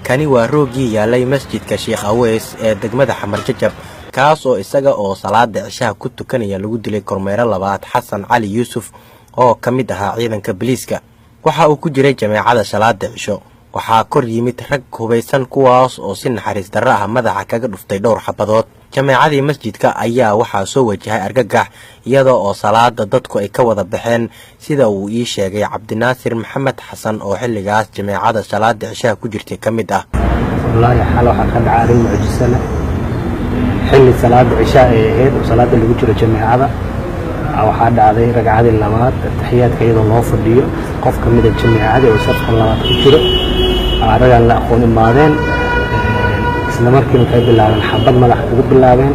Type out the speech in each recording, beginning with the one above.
kani waa roogii yaalay masjidka Sheekh Aweys ee degmada Xamar Jajab kaas oo isaga oo salaada cishaha ku tukanaya lagu dilay kormeero labaad Xasan Cali Yuusuf oo kamid ahaa ciidanka booliiska waxa uu ku jiray jameecada salaada cisho waxaa kor yimid rag hubeysan kuwaas oo si naxariis darro ah madaxa kaga dhuftay dhowr xabadood jameecadii masjidka ayaa waxaa soo wajahay argagax iyadoo oo salaada dadku ay ka wada baxeen sida uu ii sheegay Cabdinaasir Maxamed Xasan oo xilligaas jameecada salaada cishaha ku jirtay kamid ah wallahi xalo waxa ka dhacay mucjisana xilli salaada cishaha ee salaada lagu jiro jameecada waxaa dhacday ragcadii labaad taxiyaadka iyadoo loo fadhiyo qof kamid ah jameecada oo safka labaad ku jiro aragan la aqoon imaadeen isla markii ay bilaabeen xabad madax ugu bilaabeen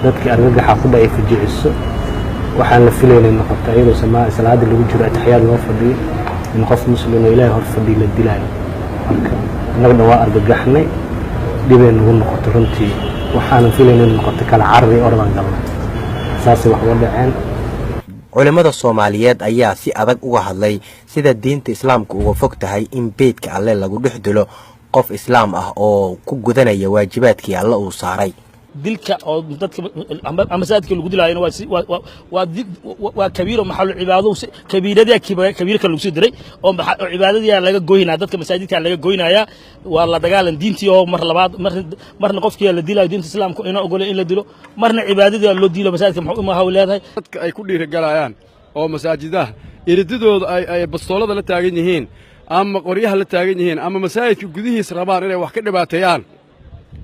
dadkii argagaxa ku dhacay fajiciso waxaan la filaynay noqotay iyadoo salaada lagu jiro taxiyaad loo fadhiyo in qof muslim oo Ilaahay hor fadhiyo la dilaayo marka naga waa argagaxnay dibeen ugu noqotay runtii waxaan filaynay noqotay kala carri ordan galna saasi wax wadaceen culimada Soomaaliyeed ayaa si adag uga hadlay sida diinta Islaamku uga fog tahay in beedka Alle lagu dhex dilo qof Islaam ah oo ku gudanaya waajibaadkii Alle uu saaray dilka oo dadka amasaadka lagu dilaayeen waa kabiir maxal cibaado kabiirada kabiirka lagu soo diray oo cibaadada laga gooynaa dadka masaajidka laga gooynaya waa la dagaalan diintii oo mar labaad marna qofkii la dilay diinta Islaamku inuu ogolay in la dilo marna cibaadada loo dilo masaajidka maxuu ma hawleedahay dadka ay ku dhiirigalayaan oo masaajidaha irididooda ay bastoolada la taagan yihiin ama qoryaha la taagan yihiin ama masaajidka gudihiisa rabaan inay wax ka dhibaateeyaan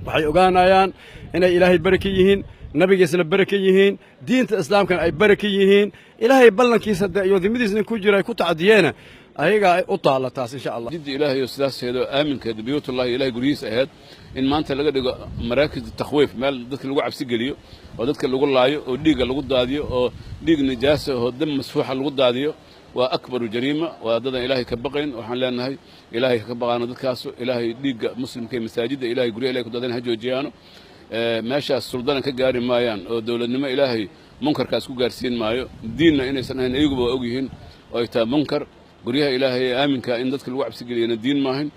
waxay ogaanayaan inay Ilaahay baraka yihiin nabigiisna baraka yihiin diinta islaamkan ay baraka yihiin Ilaahay ballankiisa iyo dimadiisna ku jira ay ku tacdiyeena ayaga ay u taalaataas insha Allah jidda Ilaahay oo sidaaseedo aaminkeeda biyuutullaahi Ilaahay gurigiisa ahayd in maanta laga dhigo maraakiz takhwiif meel dadka lagu cabsi geliyo oo dadka lagu laayo oo dhiiga lagu daadiyo oo dhiig nijaas oo dam masfuuxa lagu daadiyo waa akbaru jariima waa dad Ilaahay ka baqayn waxaan leenahay Ilaahay ka baqaano dadkaas Ilaahay dhiiga muslimka masaajida Ilaahay guriga Ilaahay ku daadana joojiyaan meeshaas suldaana ka gaari maayaan oo dawladnimo Ilaahay munkarkaas ku gaarsiin maayo diinna inaysan ahayn ayaguba og yihiin oo ay taa munkar guriyaha Ilaahay aaminka in dadka lagu cabsi geliyana diin maahan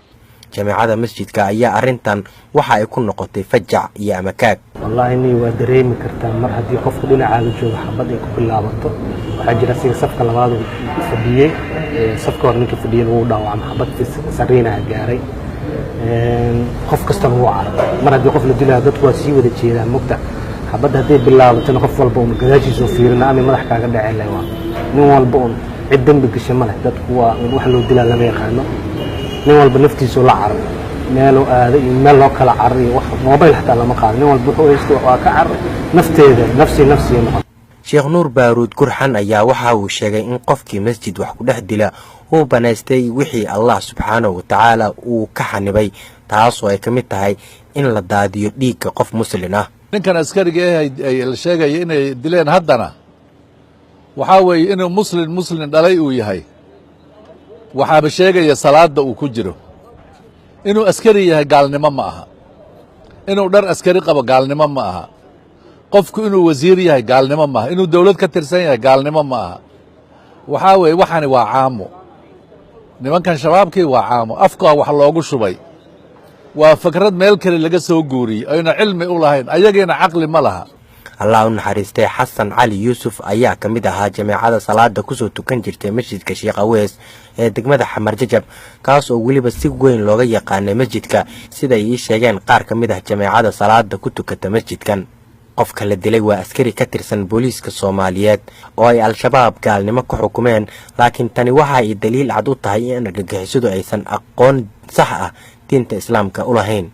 jameecada masjidka ayaa arintan waxa ay ku noqotay fajac iyo amakaag wallahi ni waa dareemi kartaa mar hadii qofku dhinacaaga joogo xabad ay ku bilaabato waxa jira si safka labaad fadhiyay safka hore ninka fadhiyay uu dhaawacay xabad sariina gaaray qof kasta uu carab mar hadii qof la dilaa dadku waa sii wada jeedaan mugta xabad hadii bilaabato qof walba uu gadaashiisa fiirina ama madax kaaga dhacay leeyahay nin walba uu cid dambi gashay ma leh dadku waa wax loo dilaa lama yaqaano nin walba naftiisu la carab meel oo aaday meel loo kala carriyo wax mobile xataa lama qaado nin walba wuxuu haysto waa ka carab nafteeda nafsi noqon Sheekh Nuur Baaruud Gurxan ayaa waxa uu sheegay in qofkii masjid wax ku dhex dila uu banaystay wixii Allah subhanahu wa ta'ala uu ka xanibay taas oo ay kamid tahay in la daadiyo dhiigga qof muslim ah ninkan askariga ay la sheegay inay dileen haddana waxa weeye inuu muslim dhalay uu yahay waxaaba sheegaya salaada uu ku jiro inuu askari yahay gaalnimo ma aha inuu dhar askari qabo gaalnimo ma aha qofku inuu wasiir yahay gaalnimo ma aha inuu dawlad ka tirsan yahay gaalnimo ma aha waxa weeye waxani waa caamo nimankan shabaabkii waa caamo afka wax loogu shubay waa fikrad meel kale laga soo guuriyay ayna cilmi u lahayn ayageena aqli ma laha Allah u naxariistay Xasan Cali Yuusuf ayaa kamid ahaa jameecada salaada ku soo tukan jirtay masjidka Sheekh Aweys ee degmada Xamar Jajab kaas oo waliba si weyn looga yaqaanay masjidka sida ay sheegeen qaar kamid ah jameecada salaada ku tukata masjidkan qofka la dilay waa askari ka tirsan booliiska Soomaaliyeed oo ay al-shabaab gaalnimo ku xukumeen laakiin tani waxa ay daliil cad u tahay in argagixisadu aysan aqoon sax ah diinta Islaamka u lahayn